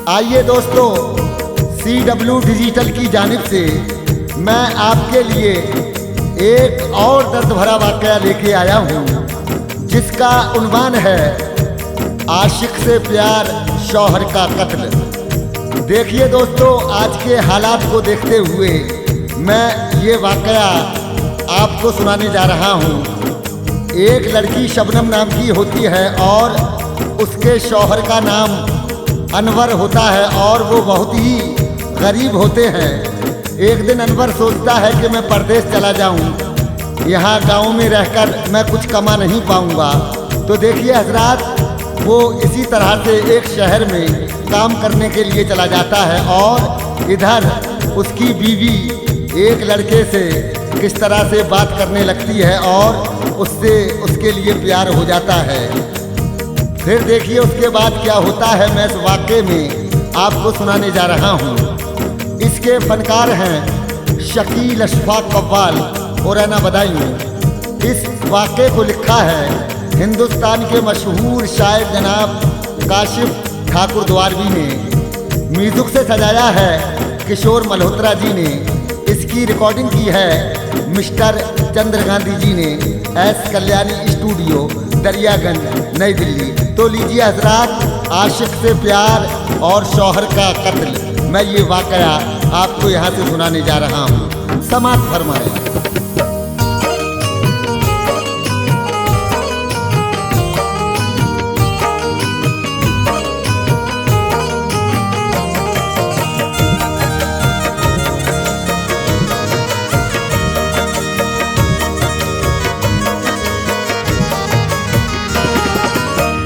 आइए दोस्तों, CW digital की जानिब से मैं आपके लिए एक और दर्द भरा वाक़या लेके आया हूँ, जिसका उन्वान है आशिक से प्यार शौहर का कत्ल। देखिए दोस्तों, आज के हालात को देखते हुए मैं ये वाक़या आपको सुनाने जा रहा हूँ। एक लड़की शबनम नाम की होती है और उसके शौहर का नाम अनवर होता है और वो बहुत ही गरीब होते हैं। एक दिन अनवर सोचता है कि मैं परदेश चला जाऊं, यहाँ गांव में रहकर मैं कुछ कमा नहीं पाऊंगा। तो देखिए हजरात, वो इसी तरह से एक शहर में काम करने के लिए चला जाता है और इधर उसकी बीवी एक लड़के से किस तरह से बात करने लगती है और उससे उसके लिए प्यार हो जाता है। फिर देखिए उसके बाद क्या होता है, मैं इस वाक़े में आपको सुनाने जा रहा हूँ। इसके फनकार हैं शकील अशफाक कव्वाल और रैना बदायूं। इस वाक़े को लिखा है हिंदुस्तान के मशहूर शायर जनाब काशिफ ठाकुर द्वारवी ने। म्यूज़िक से सजाया है किशोर मल्होत्रा जी ने। इसकी रिकॉर्डिंग की है मिस्टर चंद्र गांधी जी ने, एस कल्याणी स्टूडियो, दरियागंज, नई दिल्ली। तो लीजिए हजरात, आशिक से प्यार और शौहर का कत्ल, मैं ये वाक़या आपको यहाँ से सुनाने जा रहा हूँ। समाअत फरमाएं।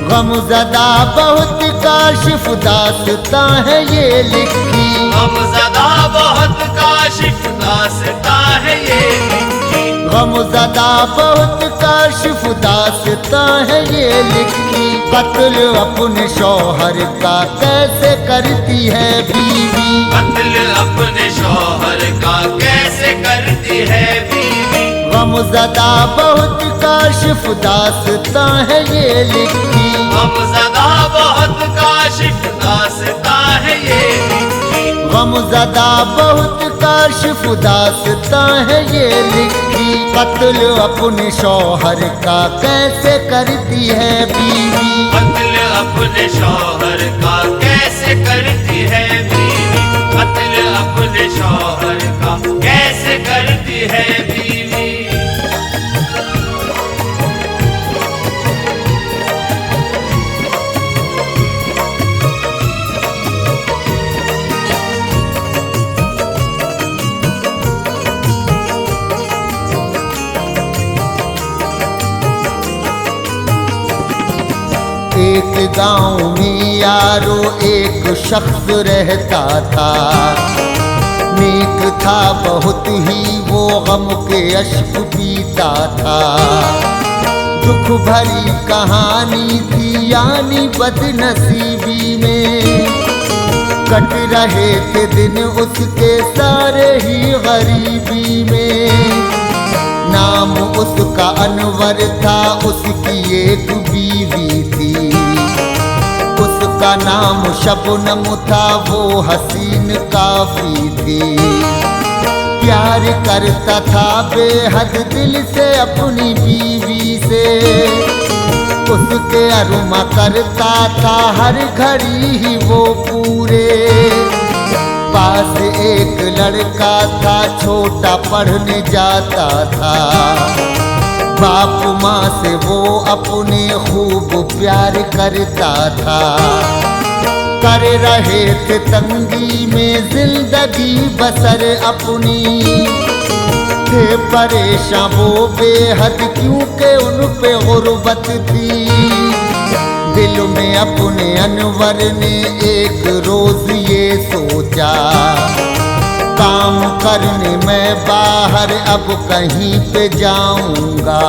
गमज़दा बहुत काशिफ दास्तां है ये लिखी, गमज़दा बहुत काशिफ दास्तां है ये लिखी, गमज़दा बहुत काशिफ दास्तां है ये लिखी। कत्ल अपने शौहर का कैसे करती है बीवी, कत्ल अपने शौहर का कैसे करती है बीवी। गमज़दा बहुत काशिफ दास्तां है ये लिखी, गमज़दा बहुत काशिफ दास्तां है ये लिखी, गमज़दा बहुत काशिफ दास्तां है ये लिखी। कत्ल अपने शौहर का कैसे करती है बीवी, कत्ल अपने शौहर का कैसे करती है बीवी, कत्ल अपने शौहर का कैसे करती है बीवी। एक गांव में यारो एक शख्स रहता था, नेक था बहुत ही वो, गम के अश्क पीता था। दुख भरी कहानी थी यानी बदनसीबी में, कट रहे थे दिन उसके सारे ही गरीबी में। नाम उसका अनवर था, उसकी एक बीवी थी, उसका नाम शबनम था, वो हसीन काफी थी। प्यार करता था बेहद दिल से अपनी बीवी से, उसके अरुमा करता था हर घड़ी ही वो पूरे। पास एक लड़का था छोटा पढ़ने जाता था, बाप माँ से वो अपने खूब प्यार करता था। कर रहे थे तंगी में जिंदगी बसर अपनी, थे परेशान वो बेहद क्योंकि उन पे गुर्बत थी। दिल में अपने अनवर ने एक रोज ये सोचा, काम करने मैं बाहर अब कहीं पे जाऊंगा।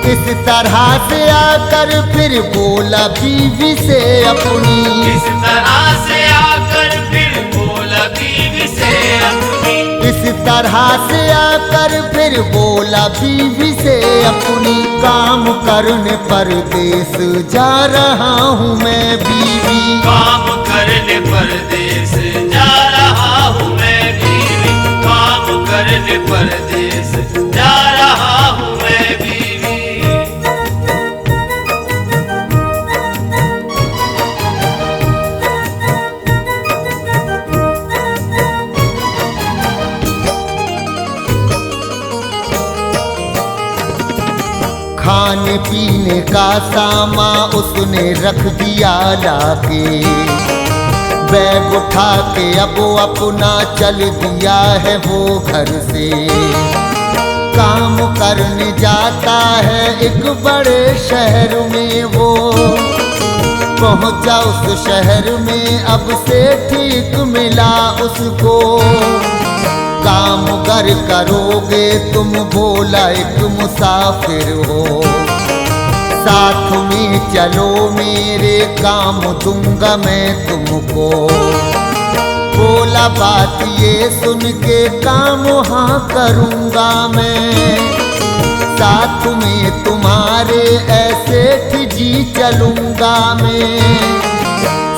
इस तरह से आकर फिर बोला बीवी से अपनी, इस तरह से आकर फिर बोला बीवी से अपनी, इस तरह से आकर फिर बोला बीवी से अपनी। काम करने परदेस जा रहा हूँ मैं बीवी, काम कर करने परदेस जा रहा हूँ मैं बीवी, काम करने परदेस जा रहा हूँ मैं बीवी। खाने पीने का सामा उसने रख दिया लाके, बैग उठा के अब वो अपना चल दिया है वो घर से। काम करने जाता है एक बड़े शहर में वो, पहुंचा उस शहर में अब से ठीक मिला उसको। काम घर करोगे तुम, बोला एक मुसाफिर हो, साथ में चलो मेरे काम दूंगा मैं तुमको। बोला बात ये सुन के काम हाँ करूंगा मैं, साथ में तुम्हारे ऐसे जी चलूंगा मैं।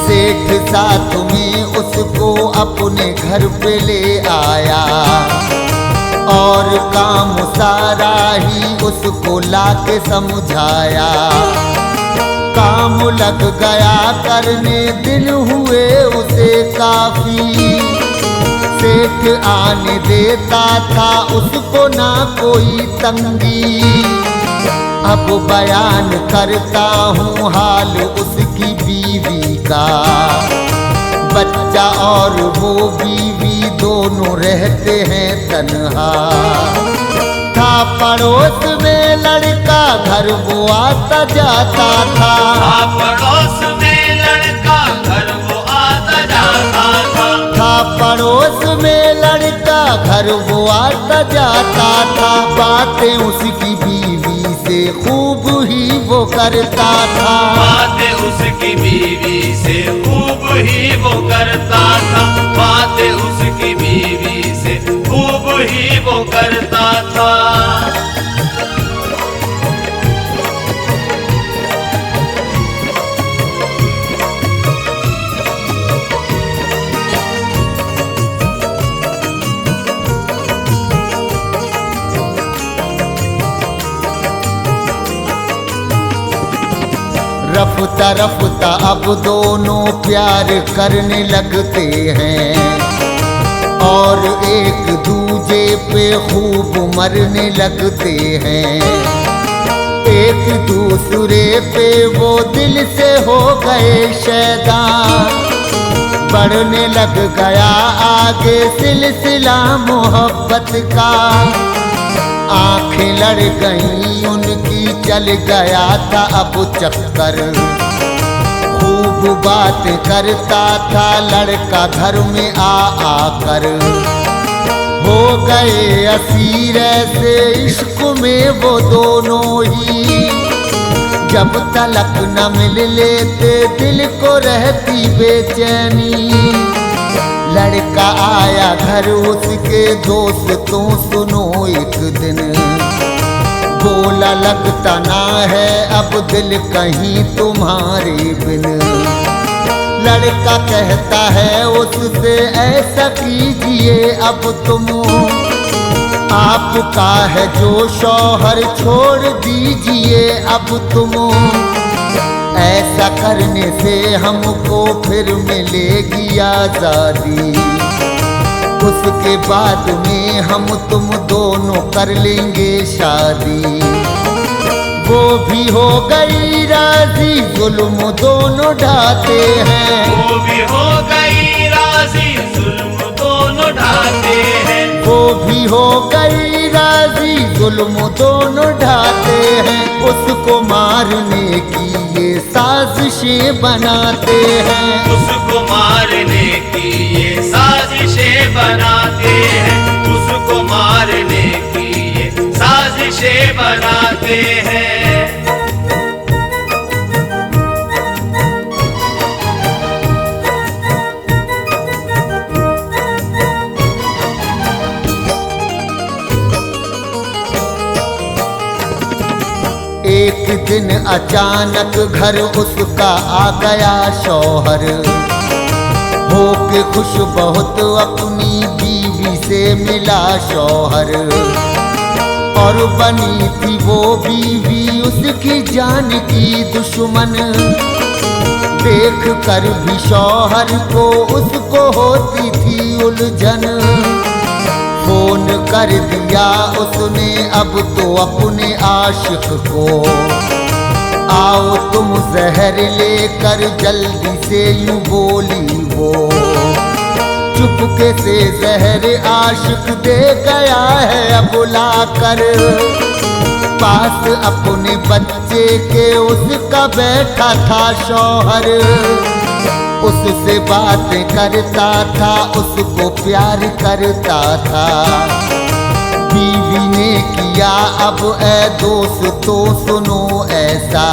सेठ साथ में उसको अपने घर पे ले आया और काम सारा ही उसको लाके समझाया। काम लग गया करने, दिन हुए उसे काफी। सेठ आने देता था उसको ना कोई तंगी। अब बयान करता हूँ हाल उसकी बीवी का, बच्चा और वो बीवी दोनों रहते हैं तन्हा। था पड़ोस में लड़का, घर वो आता जाता था। पड़ोस में लड़का, घर वो आता जाता था। था पड़ोस में लड़का, घर वो आता जाता था। बातें उसकी बीवी से खूब ही वो करता था। बातें उसकी बीवी से खूब ही वो करता था। बातें उसकी बीवी से खूब ही वो करता था। रफ्ता रफ्ता अब दोनों प्यार करने लगते हैं और एक दूजे पे खूब मरने लगते हैं। एक दूसरे पे वो दिल से हो गए शैदा, बढ़ने लग गया आगे सिलसिला मोहब्बत का। आंखें लड़ गईं उनकी, चल गया था अब चक्कर। खूब बात करता था लड़का घर में आकर। हो गए असीर ऐसे इश्क में वो दोनों ही, जब तलक न मिल लेते दिल को रहती बेचैनी। लड़का आया घर उसके दोस्तों सुनो एक दिन, बोला लगता ना है अब दिल कहीं तुम्हारे बिन। लड़का कहता है उससे ऐसा कीजिए अब तुम, आपका है जो शौहर छोड़ दीजिए अब तुम। ऐसा करने से हमको फिर मिलेगी आजादी, उसके बाद में हम तुम दोनों कर लेंगे शादी। वो भी हो गई राजी, जुल्म दोनों ढाते हैं। वो भी हो गई राजी, जुल्म दोनों ढाते हैं। वो भी हो गई राजी, जुल्म दोनों ढाते हैं। उसको मारने की ये साजिशें बनाते हैं। उसको मारने की ये साजिशें बनाते हैं। उसको मारने की ये साजिशें बनाते हैं। एक दिन अचानक घर उसका आ गया शौहर, हो के खुश बहुत अपनी बीवी से मिला शौहर, और बनी थी वो बीवी उसकी जान की दुश्मन। देख कर भी शौहर को उसको होती थी उलझन। फोन कर दिया उसने अब तो अपने आशिक को, आओ तुम जहर लेकर जल्दी से, यूं बोली वो। चुपके से जहर आशिक दे गया है बुला कर, पास अपने बच्चे के उसका बैठा था शौहर। उससे बातें करता था, उसको प्यार करता था। बीवी ने किया अब ऐ दोस्त तो सुनो ऐसा,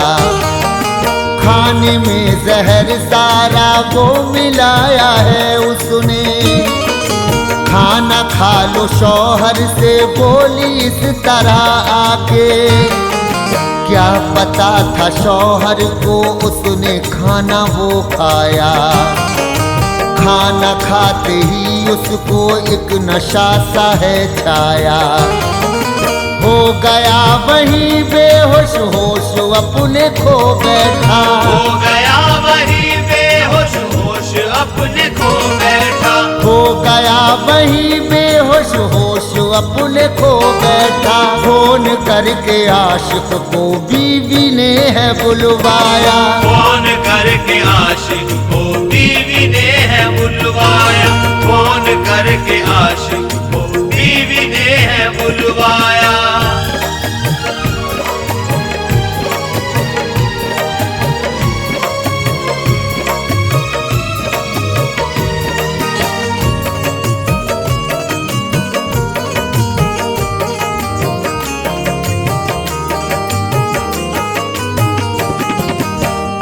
खाने में जहर सारा वो मिलाया है उसने। खाना खा लो शौहर से बोली इस तरह आके, क्या पता था शौहर को उसने खाना वो खाया। खाना खाते ही उसको एक नशा सा है छाया, हो गया वही बेहोश होश अपने खो बैठा। हो गया वही बेहोश होश अपने खो बैठा। हो गया वही बेहोश होश अपने खो बैठा। फोन करके आशिक को बीवी ने है बुलवाया। फोन करके आशिक को बीवी ने है बुलवाया। फोन करके आशिक को बीवी ने है बुलवाया।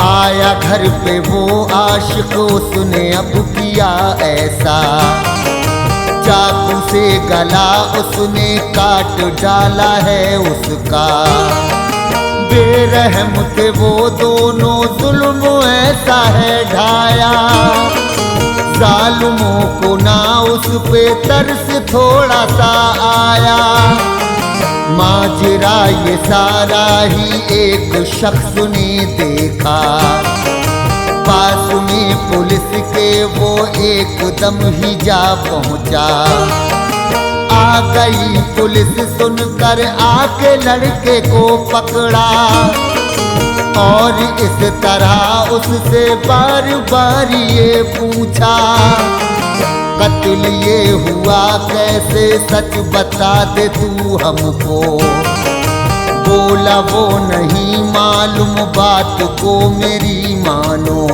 आया घर पे वो आशिक उसने अब किया ऐसा, चाकू से गला उसने काट डाला है उसका। बेरहम थे वो दोनों जुल्म ऐसा है ढाया, जालिमों को ना उस पे तरस थोड़ा सा आया। माजरा ये सारा ही एक शख्स ने देखा, पास में पुलिस के वो एकदम ही जा पहुंचा। आ गई पुलिस सुनकर आके लड़के को पकड़ा, और इस तरह उससे बार बार ये पूछा, कत्ल ये हुआ कैसे सच बता दे तू हमको। बोला वो नहीं मालूम बात को मेरी मानो।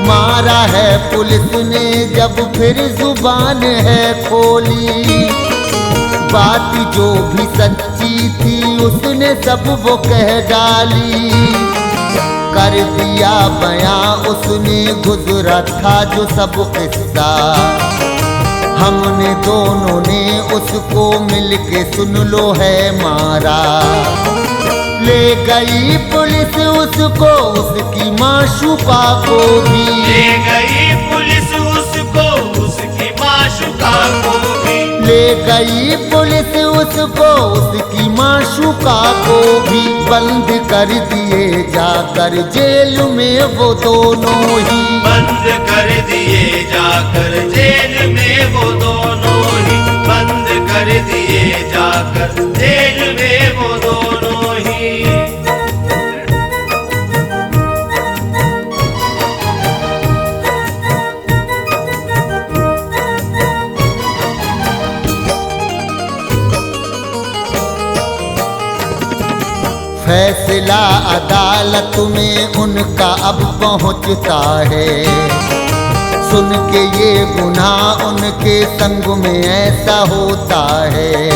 मारा है पुलिस ने जब फिर जुबान है खोली, बात जो भी सच्ची थी उसने सब वो कह डाली। कर दिया बयां उसने गुजरा था जो सब किस्सा, हमने दोनों ने उसको मिलके सुन लो है मारा। ले गई पुलिस उसको उसकी माशूका को भी, ले गई पुलिस उसको उसकी माशूका को भी। ले गई पुलिस उसको उसकी माशूका को भी। बंद कर दिए जाकर जेल में वो दोनों ही, बंद कर दिए जाकर जेल में वो दोनों ही। बंद कर दिए जाकर जेल में वो दोनों ही। फैसला अदालत में उनका अब पहुंचता है, सुन के ये गुनाह उनके संग में ऐसा होता है।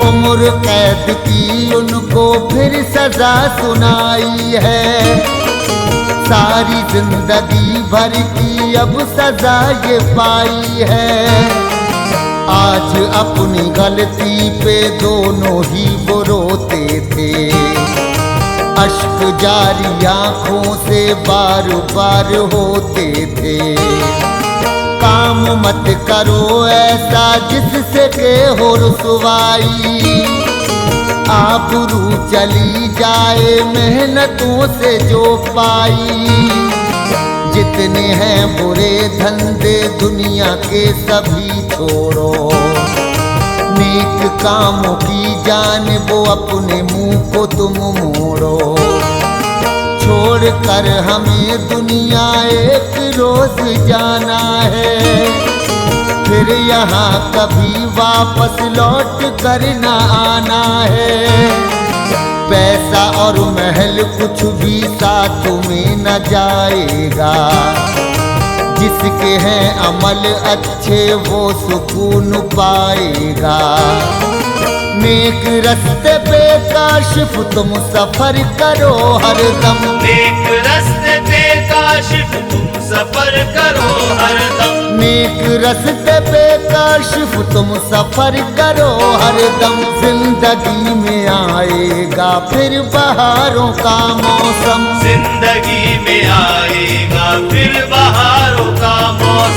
उम्र कैद की उनको फिर सजा सुनाई है, सारी जिंदगी भर की अब सजा ये पाई है। आज अपनी गलती पे दोनों ही वो रोते थे, अश्क अश्क जारी आंखों से बार बार होते थे। काम मत करो ऐसा जिससे के हो रुसवाई, आबरू चली जाए मेहनतों से जो पाई। जितने हैं बुरे धंधे दुनिया के सभी छोड़ो, नेक कामों की जानिब अपने मुंह को तुम मोड़ो। छोड़ कर हमें दुनिया एक रोज जाना है, फिर यहाँ कभी वापस लौट कर न आना है। पैसा और महल कुछ भी साथ में न जाएगा, जिसके हैं अमल अच्छे वो सुकून पाएगा। नेक रस्ते पे काशिफ तुम सफर करो हरदम, नेक रस्ते पे काशिफ तुम सफर करो हरदम। नेक रस्ते पे काशिफ तुम सफर करो हरदम। जिंदगी में आएगा फिर बहारों का मौसम, जिंदगी में आएगा फिर बहारों का मौसम।